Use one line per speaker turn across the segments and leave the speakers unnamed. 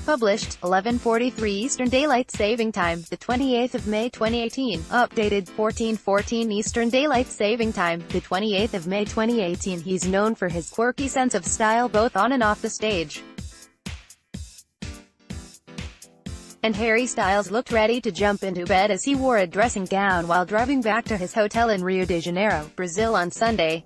Published, 11:43 Eastern Daylight Saving Time, the 28th of May 2018. Updated, 14:14 Eastern Daylight Saving Time, the 28th of May 2018. He's known for his quirky sense of style both on and off the stage. And Harry Styles looked ready to jump into bed as he wore a dressing gown while driving back to his hotel in Rio de Janeiro, Brazil on Sunday.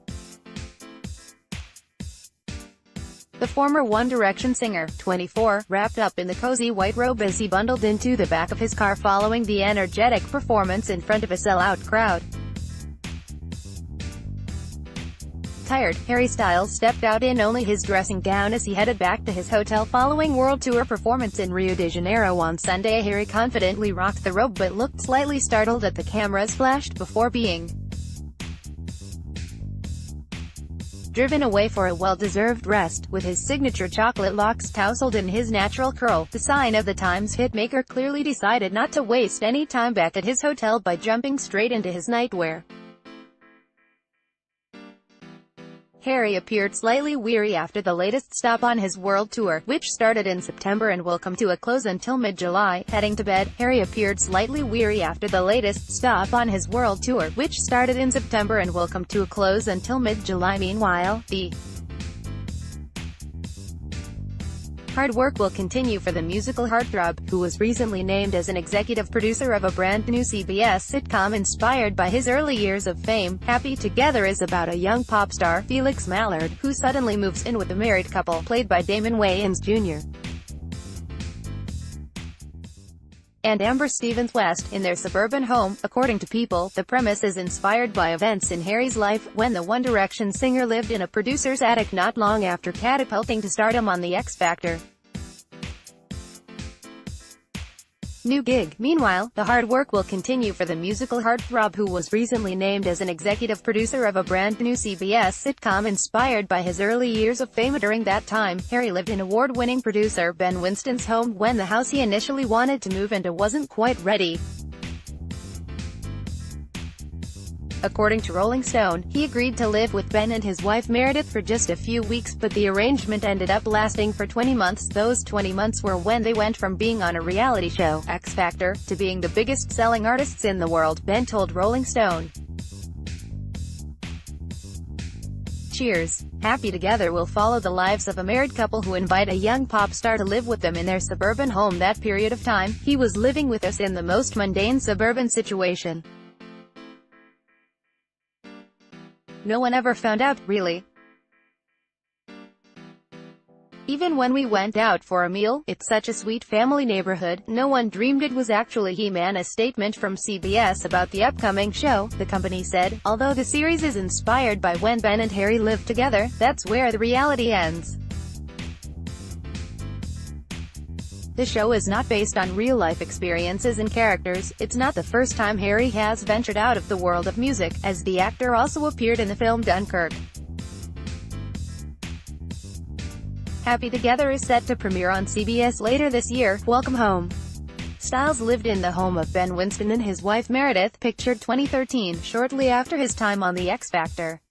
The former One Direction singer, 24, wrapped up in the cozy white robe as he bundled into the back of his car following the energetic performance in front of a sellout crowd. Tired, Harry Styles stepped out in only his dressing gown as he headed back to his hotel following World Tour performance in Rio de Janeiro on Sunday. Harry confidently rocked the robe but looked slightly startled at the camera's flash before being driven away for a well-deserved rest, with his signature chocolate locks tousled in his natural curl. The sign of the times hitmaker clearly decided not to waste any time back at his hotel by jumping straight into his nightwear. Harry appeared slightly weary after the latest stop on his world tour, which started in September and will come to a close until mid-July. Heading to bed, Harry appeared slightly weary after the latest stop on his world tour, which started in September and will come to a close until mid-July. Meanwhile, the hard work will continue for the musical heartthrob, who was recently named as an executive producer of a brand new CBS sitcom inspired by his early years of fame. Happy Together is about a young pop star, Felix Mallard, who suddenly moves in with a married couple, played by Damon Wayans Jr. and Amber Stevens West, in their suburban home. According to People, the premise is inspired by events in Harry's life, when the One Direction singer lived in a producer's attic not long after catapulting to stardom on The X Factor. New gig. Meanwhile, the hard work will continue for the musical heartthrob, who was recently named as an executive producer of a brand new CBS sitcom inspired by his early years of fame. During that time, Harry lived in award-winning producer Ben Winston's home when the house he initially wanted to move into wasn't quite ready. According to Rolling Stone, he agreed to live with Ben and his wife Meredith for just a few weeks, but the arrangement ended up lasting for 20 months. Those 20 months were when they went from being on a reality show, X Factor, to being the biggest-selling artists in the world, Ben told Rolling Stone. Cheers. Happy Together will follow the lives of a married couple who invite a young pop star to live with them in their suburban home. That period of time, he was living with us in the most mundane suburban situation. No one ever found out, really. Even when we went out for a meal, it's such a sweet family neighborhood, no one dreamed it was actually him. A statement from CBS about the upcoming show, the company said, although the series is inspired by when Ben and Harry lived together, that's where the reality ends. The show is not based on real-life experiences and characters. It's not the first time Harry has ventured out of the world of music, as the actor also appeared in the film Dunkirk. Happy Together is set to premiere on CBS later this year. Welcome home. Styles lived in the home of Ben Winston and his wife Meredith, pictured 2013, shortly after his time on The X Factor.